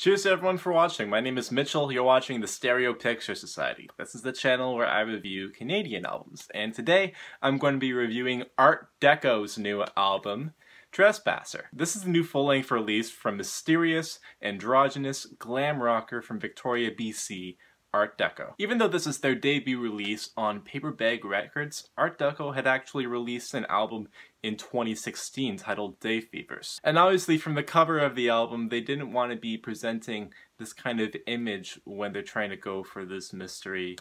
Cheers to everyone for watching. My name is Mitchell. You're watching the Stereo Picture Society. This is the channel where I review Canadian albums. And today I'm going to be reviewing Art Deco's new album, Trespasser. This is the new full-length release from mysterious, androgynous glam rocker from Victoria, BC, Art Deco. Even though this is their debut release on Paper Bag Records, Art Deco had actually released an album in 2016 titled Day Fevers. And obviously from the cover of the album, they didn't want to be presenting this kind of image when they're trying to go for this mystery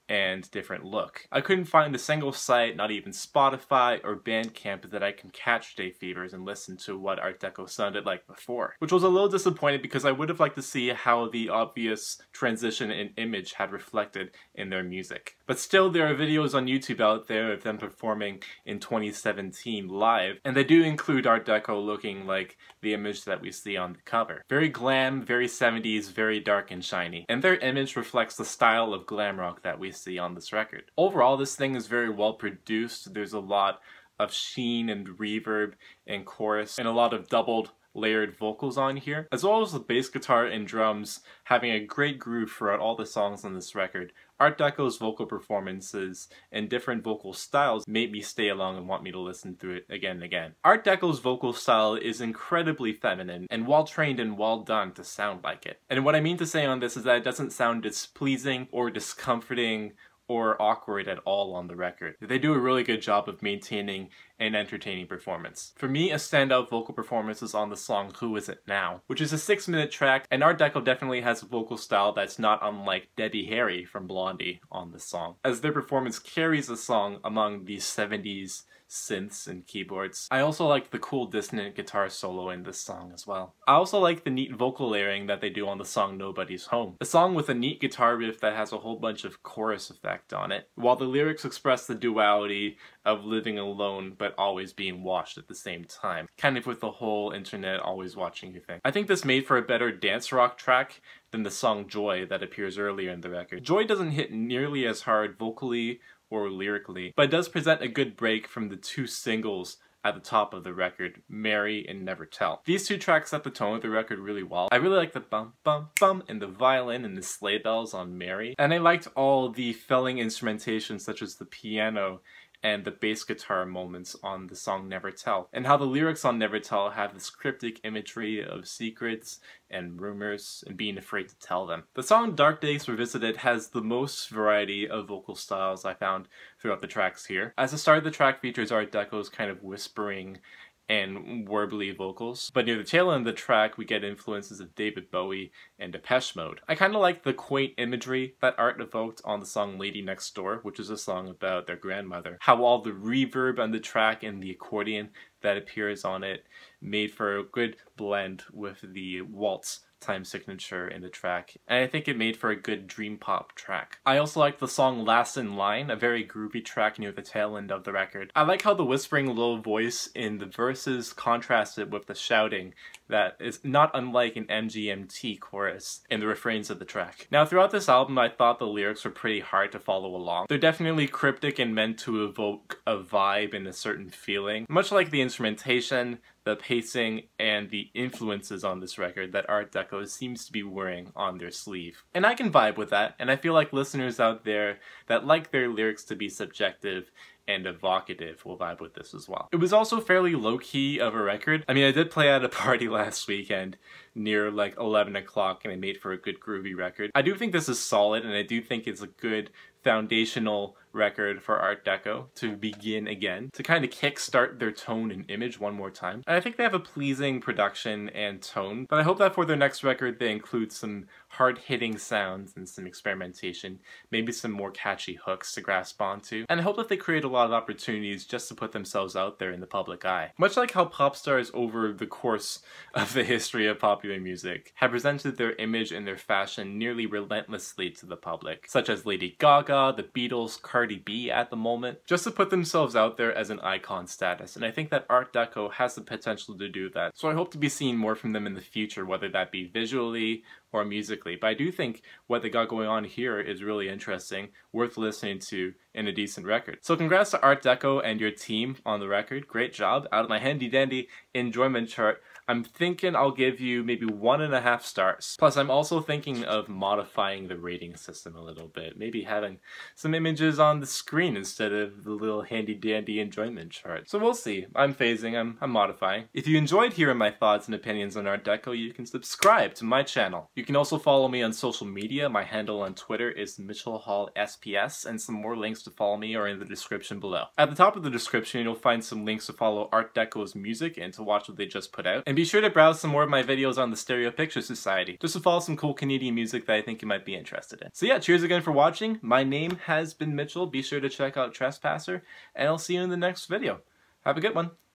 and different look. I couldn't find a single site, not even Spotify or Bandcamp, that I can catch Day Fevers and listen to what Art Deco sounded like before. Which was a little disappointing because I would have liked to see how the obvious transition in image had reflected in their music. But still, there are videos on YouTube out there of them performing in 2017 live, and they do include Art Deco looking like the image that we see on the cover. Very glam, very 70s, very dark and shiny. And their image reflects the style of glam rock that we see on this record. Overall, this thing is very well produced. There's a lot of sheen and reverb and chorus and a lot of doubled layered vocals on here, as well as the bass guitar and drums having a great groove throughout all the songs on this record. Art Deco's vocal performances and different vocal styles made me stay along and want me to listen through it again and again. Art Deco's vocal style is incredibly feminine and well trained and well done to sound like it. And what I mean to say on this is that it doesn't sound displeasing or discomforting or awkward at all on the record. They do a really good job of maintaining an entertaining performance. For me, a standout vocal performance is on the song Who Is It Now, which is a 6-minute track, and Art Deco definitely has a vocal style that's not unlike Debbie Harry from Blondie on the song, as their performance carries the song among these 70s synths and keyboards. I also like the cool dissonant guitar solo in this song as well. I also like the neat vocal layering that they do on the song Nobody's Home, a song with a neat guitar riff that has a whole bunch of chorus effect on it, while the lyrics express the duality of living alone but always being watched at the same time, kind of with the whole internet always watching you thing. I think this made for a better dance rock track than the song Joy that appears earlier in the record. Joy doesn't hit nearly as hard vocally or lyrically, but it does present a good break from the two singles at the top of the record, Marry and Never Tell. These two tracks set the tone of the record really well. I really like the bum bum bum and the violin and the sleigh bells on Marry, and I liked all the filling instrumentation such as the piano and the bass guitar moments on the song Never Tell, and how the lyrics on Never Tell have this cryptic imagery of secrets and rumors and being afraid to tell them. The song Dark Days Revisited has the most variety of vocal styles I found throughout the tracks here. As the start of the track features Art Deco's kind of whispering and warbly vocals, but near the tail end of the track we get influences of David Bowie and Depeche Mode. I kind of like the quaint imagery that Art evoked on the song Lady Next Door, which is a song about their grandmother. How all the reverb on the track and the accordion that appears on it made for a good blend with the waltz time signature in the track, and I think it made for a good dream pop track. I also like the song Last in Line, a very groovy track near the tail end of the record. I like how the whispering low voice in the verses contrasted with the shouting that is not unlike an MGMT chorus in the refrains of the track. Now throughout this album I thought the lyrics were pretty hard to follow along. They're definitely cryptic and meant to evoke a vibe and a certain feeling, much like the instrumentation, the pacing, and the influences on this record that Art Deco seems to be wearing on their sleeve. And I can vibe with that, and I feel like listeners out there that like their lyrics to be subjective and evocative will vibe with this as well. It was also fairly low-key of a record. I mean, I did play at a party last weekend near like 11 o'clock and it made for a good groovy record. I do think this is solid, and I do think it's a good foundational record for Art Deco to begin again, to kind of kickstart their tone and image one more time. And I think they have a pleasing production and tone, but I hope that for their next record they include some hard-hitting sounds and some experimentation, maybe some more catchy hooks to grasp onto, and I hope that they create a lot of opportunities just to put themselves out there in the public eye. Much like how pop stars over the course of the history of popular music have presented their image and their fashion nearly relentlessly to the public, such as Lady Gaga, the Beatles, Cardi B at the moment, just to put themselves out there as an icon status, and I think that Art Deco has the potential to do that. So I hope to be seeing more from them in the future, whether that be visually or musically. But I do think what they got going on here is really interesting, worth listening to, and a decent record. So congrats to Art Deco and your team on the record. Great job. Out of my handy dandy enjoyment chart, I'm thinking I'll give you maybe 1.5 stars. Plus, I'm also thinking of modifying the rating system a little bit. Maybe having some images on the screen instead of the little handy-dandy enjoyment chart. So we'll see. I'm phasing, I'm modifying. If you enjoyed hearing my thoughts and opinions on Art Deco, you can subscribe to my channel. You can also follow me on social media. My handle on Twitter is Mitchell Hall SPS, and some more links to follow me are in the description below. At the top of the description, you'll find some links to follow Art Deco's music and to watch what they just put out. And be sure to browse some more of my videos on the Stereo Picture Society, just to follow some cool Canadian music that I think you might be interested in. So yeah, cheers again for watching. My name has been Mitchell. Be sure to check out Trespasser, and I'll see you in the next video. Have a good one.